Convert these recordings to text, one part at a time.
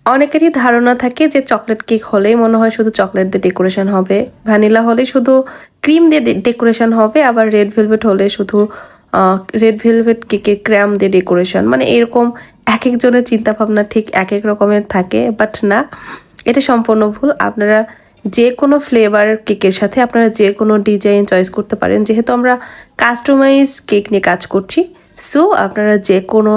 অনেকেরই ধারণা থাকে যে চকলেট কেক হলেই মনে হয় শুধু চকলেট দিয়ে ডেকোরেশন হবে, ভ্যানিলা হলে শুধু ক্রিম দিয়ে ডেকোরেশন হবে, আবার রেড ভেলভেট হলে শুধু রেড ভেলভেট কেকে ক্র্যাম দিয়ে ডেকোরেশন। মানে এরকম এক একজনের চিন্তা ভাবনা ঠিক এক এক রকমের থাকে, বাট না, এটা সম্পূর্ণ ভুল। আপনারা যে কোনো ফ্লেভার কেকের সাথে আপনারা যে কোনো ডিজাইন চয়েস করতে পারেন। যেহেতু আমরা কাস্টমাইজ কেক নিয়ে কাজ করছি, সো আপনারা যে কোনো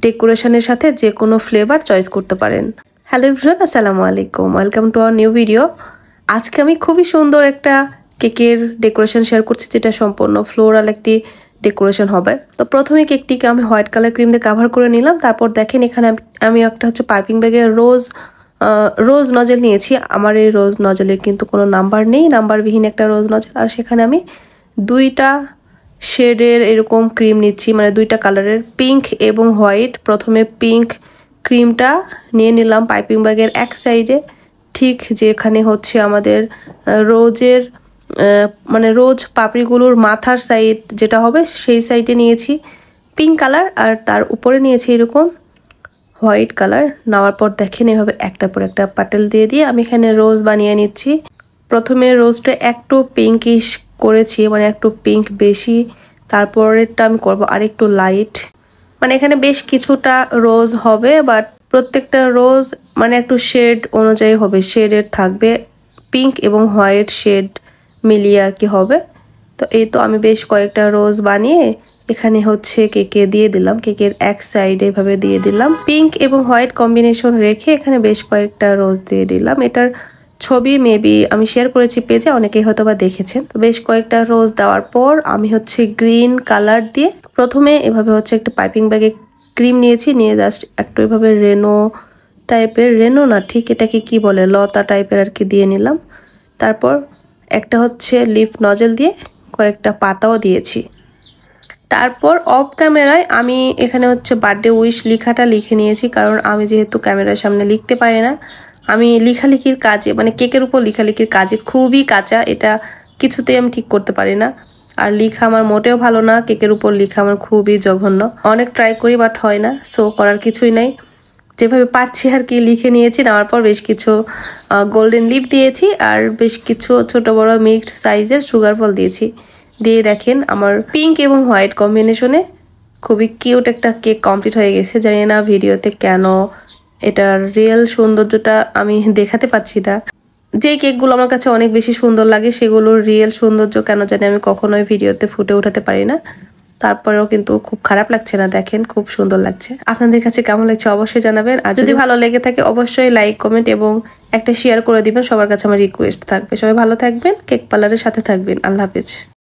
ডেকোরেশনের সাথে যে কোনো ফ্লেভার চয়েস করতে পারেন। হ্যালো এভরিওয়ান, আসসালামু আলাইকুম, welcome to our new video. আজকে আমি খুবই সুন্দর একটা কেকের ডেকোরেশন শেয়ার করছি, যেটা সম্পূর্ণ ফ্লোরাল একটি ডেকোরেশন হবে। তো প্রথমে কেকটিকে আমি হোয়াইট কালার ক্রিম দিয়ে কাভার করে নিলাম। তারপর দেখেন এখানে আমি একটা হচ্ছে পাইপিং ব্যাগে রোজ নজেল নিয়েছি। আমার এই রোজ নজেলের কিন্তু কোনো নাম্বার নেই, নাম্বারবিহীন একটা রোজ নজেল। আর সেখানে আমি দুইটা শেডের এরকম ক্রিম নিচ্ছি, মানে দুইটা কালারের, পিঙ্ক এবং হোয়াইট। প্রথমে পিঙ্ক ক্রিমটা নিয়ে নিলাম পাইপিং ব্যাগের এক সাইডে, ঠিক যেখানে হচ্ছে আমাদের রোজের মানে রোজ পাপড়িগুলোর মাথার সাইড যেটা হবে সেই সাইডে নিয়েছি পিঙ্ক কালার, আর তার উপরে নিয়েছি এরকম হোয়াইট কালার। নেওয়ার পর দেখেন এভাবে একটার পর একটা পাটেল দিয়ে দিয়ে আমি এখানে রোজ বানিয়ে নিচ্ছি। প্রথমে রোজটা একটু পিঙ্কিশ করেছি, মানে একটু পিঙ্ক বেশি, তারপরেরটা আমি করবো আরেকটু লাইট। মানে এখানে বেশ কিছুটা রোজ হবে, বাট প্রত্যেকটা রোজ মানে একটু শেড অনুযায়ী হবে, শেডের থাকবে, পিঙ্ক এবং হোয়াইট শেড মিলিয়ে আর কি হবে। তো এই তো আমি বেশ কয়েকটা রোজ বানিয়ে এখানে হচ্ছে কেকে দিয়ে দিলাম, কেকের এক সাইডে এভাবে দিয়ে দিলাম। পিঙ্ক এবং হোয়াইট কম্বিনেশন রেখে এখানে বেশ কয়েকটা রোজ দিয়ে দিলাম। এটার ছবি মেবি আমি শেয়ার করেছি পেজে, অনেকেই হয়তো বা দেখেছেন। তো বেশ কয়েকটা রোজ দেওয়ার পর আমি হচ্ছে গ্রিন কালার দিয়ে প্রথমে এভাবে হচ্ছে একটা পাইপিং ব্যাগে ক্রিম নিয়েছি, নিয়ে জাস্ট একটু এভাবে রেনো টাইপের, রেনো না ঠিক এটাকে কি বলে, লতা টাইপের আর কি দিয়ে নিলাম। তারপর একটা হচ্ছে লিফ নজেল দিয়ে কয়েকটা পাতাও দিয়েছি। তারপর অফ ক্যামেরায় আমি এখানে হচ্ছে বার্থডে উইশ লেখাটা লিখে নিয়েছি, কারণ আমি যেহেতু ক্যামেরার সামনে লিখতে পারি না, আমি লেখালেখির কাজে মানে কেকের উপর লেখালেখির কাজে খুবই কাঁচা, এটা কিছুতেই আমি ঠিক করতে পারি না। আর লেখা আমার মোটেও ভালো না, কেকের উপর লেখা আমার খুবই জঘন্য। অনেক ট্রাই করি বাট হয় না, সো করার কিছুই নাই, যেভাবে পারছি আর কি লিখে নিয়েছি। নেওয়ার পর বেশ কিছু গোল্ডেন লিপ দিয়েছি, আর বেশ কিছু ছোট বড় মিক্সড সাইজের সুগার ফল দিয়েছি। দিয়ে দেখেন আমার পিঙ্ক এবং হোয়াইট কম্বিনেশনে খুবই কিউট একটা কেক কমপ্লিট হয়ে গেছে। জানি না ভিডিওতে কেন এটার রিয়েল সৌন্দর্যটা আমি দেখাতে পারছি না। যে কেকগুলো আমার কাছে অনেক বেশি সুন্দর লাগে সেগুলোর রিয়েল সৌন্দর্য কেন জানি আমি কখনোই ভিডিওতে ফুটে উঠাতে পারি না। তারপরেও কিন্তু খুব খারাপ লাগছে না, দেখেন খুব সুন্দর লাগছে। আপনাদের কাছে কেমন লাগছে অবশ্যই জানাবেন, আর যদি ভালো লেগে থাকে অবশ্যই লাইক, কমেন্ট এবং একটা শেয়ার করে দিবেন। সবার কাছে আমার রিকোয়েস্ট থাকবে, সবাই ভালো থাকবেন, কেক পার্লারের সাথে থাকবেন। আল্লাহ হাফেজ।